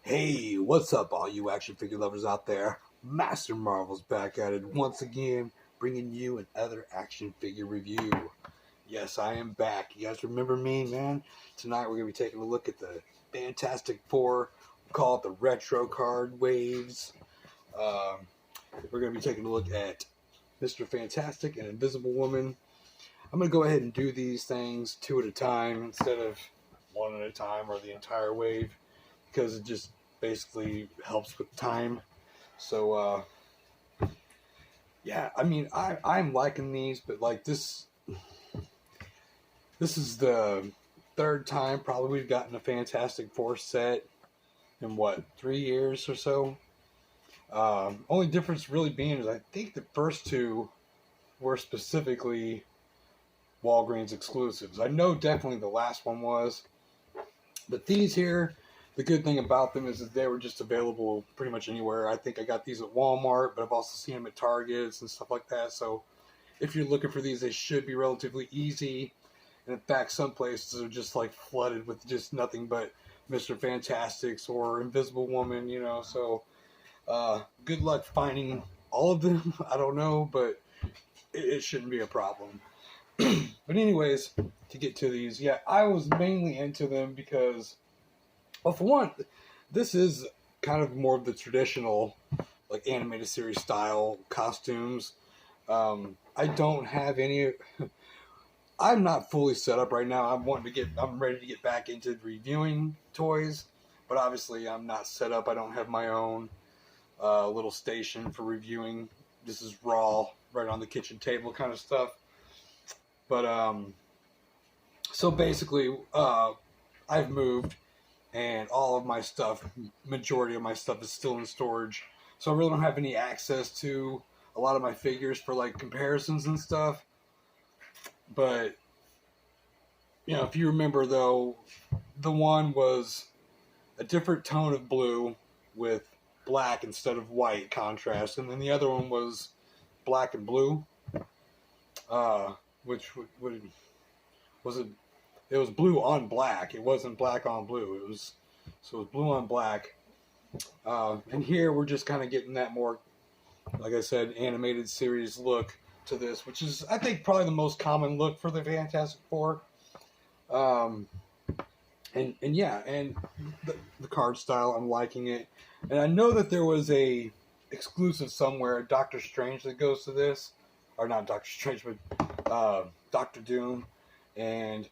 Hey, what's up, all you action figure lovers out there? MasterMarvel's back at it once again, bringing you another action figure review. Yes, I am back. You guys remember me, man? Tonight we're going to be taking a look at the Fantastic Four. We call it the Retro Card Waves. We're going to be taking a look at Mr. Fantastic and Invisible Woman. I'm going to go ahead and do these things two at a time instead of one at a time or the entire wave, because it just basically helps with time. So yeah, I mean, I'm liking these, but like this is the third time probably we've gotten a Fantastic Four set in what, 3 years or so. Only difference really being is I think the first two were specifically Walgreens exclusives. I know definitely the last one was, but these here, the good thing about them is that they were just available pretty much anywhere. I think I got these at Walmart, but I've also seen them at Targets and stuff like that. So if you're looking for these, they should be relatively easy. And in fact, some places are just like flooded with just nothing but Mr. Fantastics or Invisible Woman, you know. So good luck finding all of them. I don't know, but it shouldn't be a problem. But anyways, to get to these, yeah, I was mainly into them because, well, for one, this is kind of more of the traditional, like, animated series style costumes. I don't have any. I'm not fully set up right now. I'm ready to get back into reviewing toys, but obviously I'm not set up. I don't have my own little station for reviewing. This is raw, right on the kitchen table kind of stuff. But so basically, I've moved, and all of my stuff, majority of my stuff, is still in storage. So I really don't have any access to a lot of my figures for like comparisons and stuff. But you know, if you remember though, the one was a different tone of blue with black instead of white contrast, and then the other one was black and blue, which would was it? It was blue on black. It wasn't black on blue. It was blue on black. And here we're just kind of getting that more, like I said, animated series look to this, which is, I think, probably the most common look for the Fantastic Four. And yeah, and the card style, I'm liking it. And I know that there was a exclusive somewhere, Doctor Strange, that goes to this, or not Doctor Strange, but Doctor Doom, and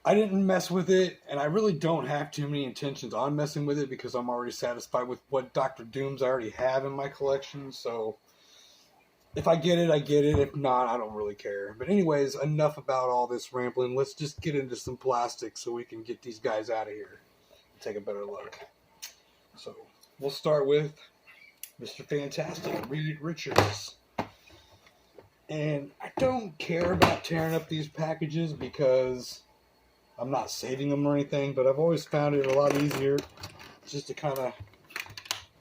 I didn't mess with it, and I really don't have too many intentions on messing with it because I'm already satisfied with what Doctor Dooms I already have in my collection. So if I get it, I get it. If not, I don't really care. But anyways, enough about all this rambling. Let's just get into some plastic so we can get these guys out of here and take a better look. So we'll start with Mr. Fantastic, Reed Richards. And I don't care about tearing up these packages because I'm not saving them or anything, but I've always found it a lot easier just to kind of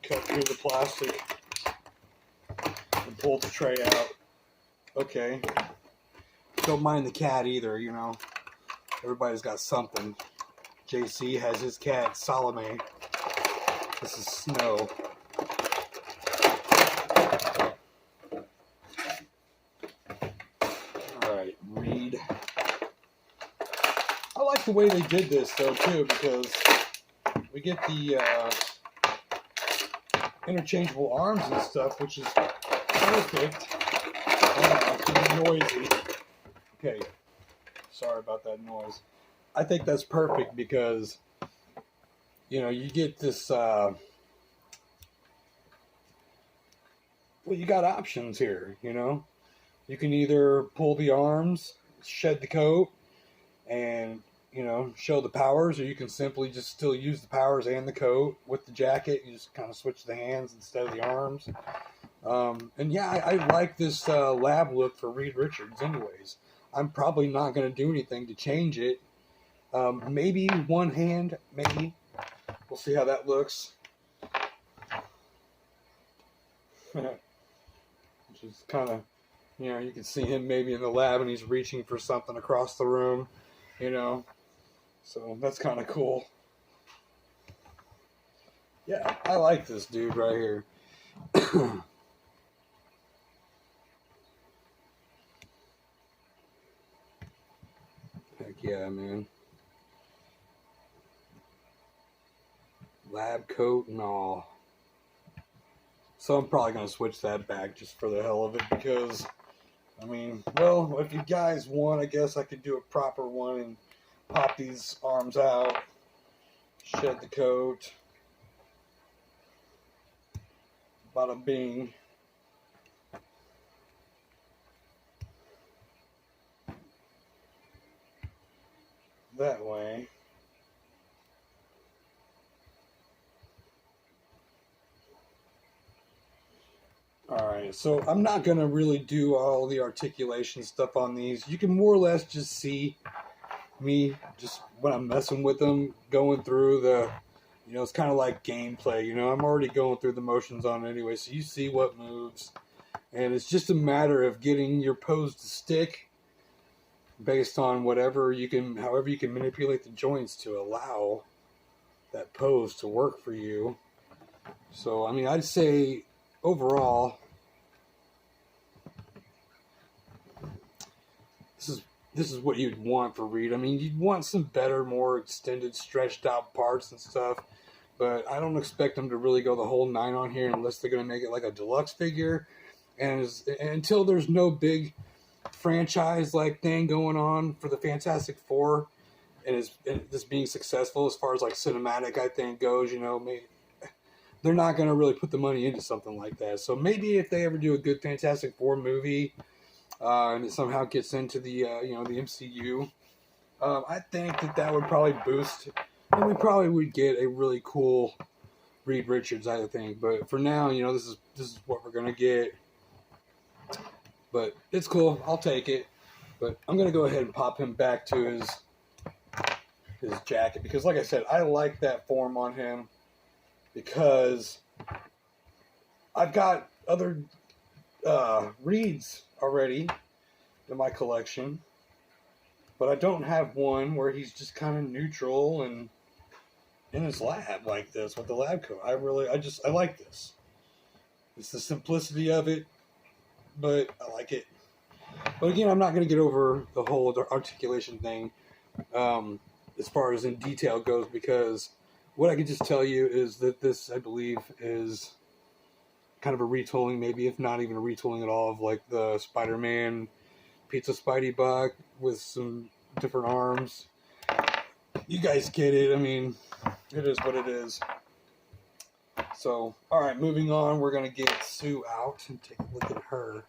cut through the plastic and pull the tray out. Okay. Don't mind the cat either, you know. Everybody's got something. JC has his cat, Salome. This is Snow. Alright, Reed. I like the way they did this, though, too, because we get the interchangeable arms and stuff, which is perfect. Oh, it's noisy. Okay, sorry about that noise. I think that's perfect because, you know, you get this, well, you got options here, you know. You can either pull the arms, shed the coat, and, you know, show the powers, or you can simply just still use the powers and the coat with the jacket. You just kind of switch the hands instead of the arms. And yeah, I like this lab look for Reed Richards anyways. I'm probably not going to do anything to change it. Maybe one hand, maybe. We'll see how that looks. Which is kind of, you know, you can see him maybe in the lab and he's reaching for something across the room, you know. So that's kind of cool. Yeah, I like this dude right here. Heck yeah, man. Lab coat and all. So I'm probably going to switch that back just for the hell of it because, I mean, well, if you guys want, I guess I could do a proper one and pop these arms out, shed the coat, bada bing. That way. Alright, so I'm not going to really do all the articulation stuff on these. You can more or less just see me just when I'm messing with them, going through the, it's kind of like gameplay, I'm already going through the motions on it anyway, so you see what moves. And it's just a matter of getting your pose to stick based on however you can manipulate the joints to allow that pose to work for you. So, I mean, I'd say overall, this is what you'd want for Reed. I mean, you'd want some better, more extended, stretched out parts and stuff, but I don't expect them to really go the whole 9 on here unless they're going to make it like a deluxe figure. And until there's no big franchise-like thing going on for the Fantastic Four, and this being successful as far as like cinematic, I think, goes, they're not going to really put the money into something like that. So maybe if they ever do a good Fantastic Four movie, and it somehow gets into the the MCU, I think that would probably boost, and we probably would get a really cool Reed Richards, I think. But for now, this is what we're gonna get. But it's cool. I'll take it. But I'm gonna go ahead and pop him back to his jacket because, like I said, I like that form on him because I've got other Reeds already in my collection, but I don't have one where he's just kind of neutral and in his lab like this with the lab coat. I like this. It's the simplicity of it, but I like it. But again, I'm not going to get over the whole articulation thing as far as in detail goes, because what I can just tell you is that this, I believe, is kind of a retooling, maybe if not even a retooling at all, of like the Spider-Man Pizza Spidey Buck with some different arms. You guys get it. I mean, it is what it is. So, alright, moving on, we're going to get Sue out and take a look at her.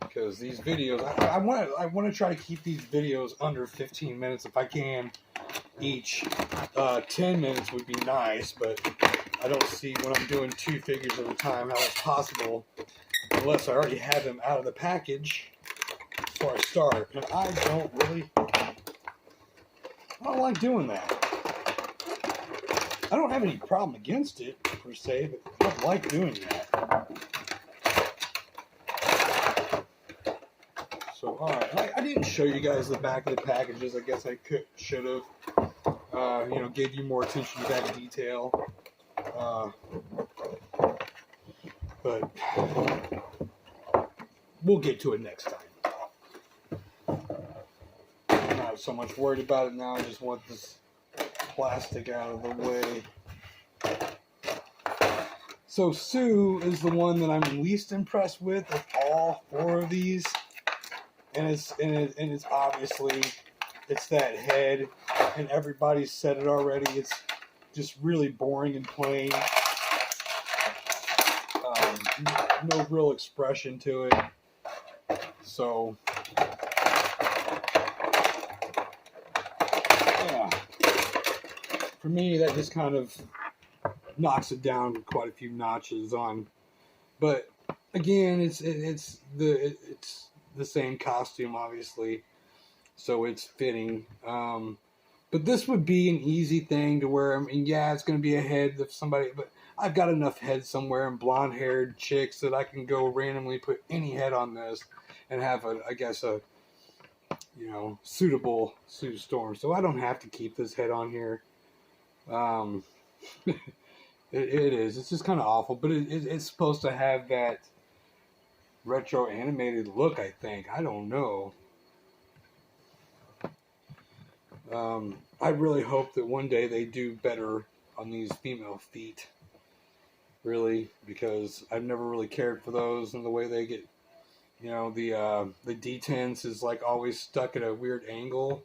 Because these videos, I want to try to keep these videos under 15 minutes if I can each. 10 minutes would be nice, but I don't see when I'm doing 2 figures at a time how that's possible unless I already have them out of the package before I start. And I don't like doing that. I don't have any problem against it, per se, but I don't like doing that. So, alright, I didn't show you guys the back of the packages. I guess I should have. Gave you more attention to that detail. But we'll get to it next time. I'm not so much worried about it now. I just want this plastic out of the way. So Sue is the one that I'm least impressed with of all 4 of these, and it's obviously it's that head, and everybody's said it already. It's just really boring and plain. No real expression to it. So yeah, for me that just kind of knocks it down quite a few notches on. But again, it's the same costume, obviously, so it's fitting. But this would be an easy thing to wear. I mean, yeah, it's going to be a head of somebody, but I've got enough heads somewhere and blonde-haired chicks that I can go randomly put any head on this and have a suitable Sue Storm. So I don't have to keep this head on here. It is. It's just kind of awful, but it's supposed to have that retro animated look, I think. I don't know. I really hope that one day they do better on these female feet, really, because I've never really cared for those and the way they get, the detents is like always stuck at a weird angle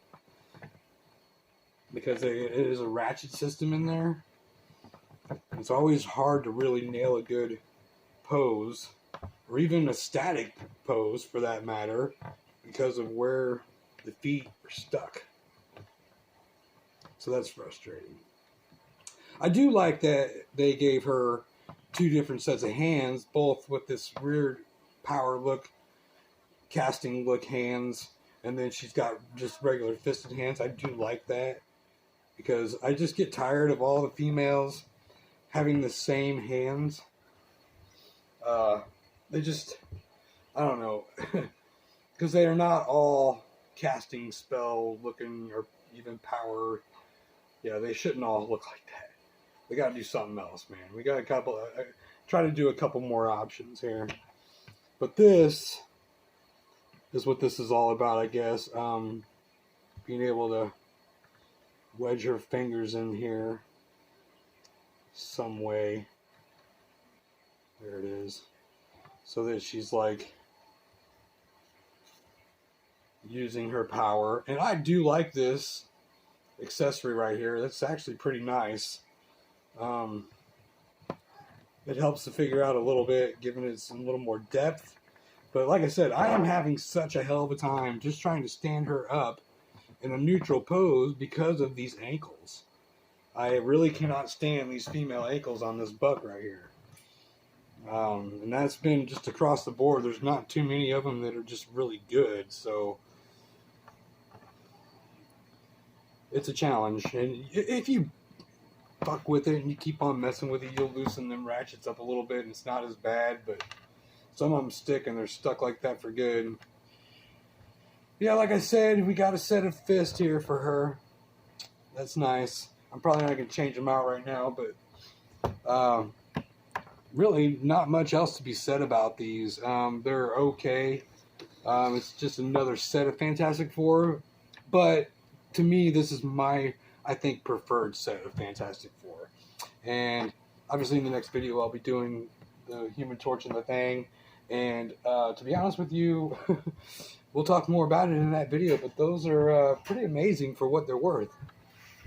because it is a ratchet system in there. It's always hard to really nail a good pose, or even a static pose for that matter, because of where the feet are stuck. So that's frustrating. I do like that they gave her two different sets of hands, both with this weird power look, casting look hands, and then she's got just regular fisted hands. I do like that because I just get tired of all the females having the same hands. They just, I don't know, because they are not all casting spell looking or even power. Yeah, they shouldn't all look like that. We got to do something else, man. We got a couple. Try to do a couple more options here. But this is what this is all about, I guess. Being able to wedge her fingers in here some way. There it is. So that she's like using her power. And I do like this accessory right here. That's actually pretty nice. It helps to figure out a little bit, giving it some little more depth. But like I said, I am having such a hell of a time just trying to stand her up in a neutral pose because of these ankles. I really cannot stand these female ankles on this buck right here. And that's been just across the board. There's not too many of them that are just really good. So it's a challenge. And if you fuck with it and you keep on messing with it, you'll loosen them ratchets up a little bit and it's not as bad. But some of them stick and they're stuck like that for good. Yeah, like I said, we got a set of fists here for her. That's nice. I'm probably not going to change them out right now, but really not much else to be said about these. They're okay. It's just another set of Fantastic Four, but to me, this is my, I think, preferred set of Fantastic Four. And obviously in the next video, I'll be doing the Human Torch and the Thing. And to be honest with you, we'll talk more about it in that video, but those are pretty amazing for what they're worth.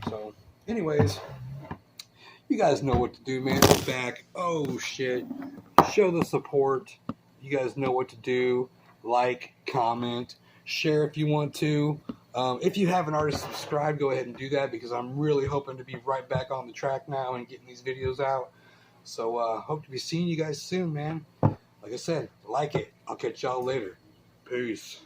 So, anyways, you guys know what to do, man. We're back. Oh, shit. Show the support. You guys know what to do. Like, comment, share if you want to. If you haven't already subscribed, go ahead and do that because I'm really hoping to be right back on the track now and getting these videos out. So, hope to be seeing you guys soon, man. Like I said, like it. I'll catch y'all later. Peace.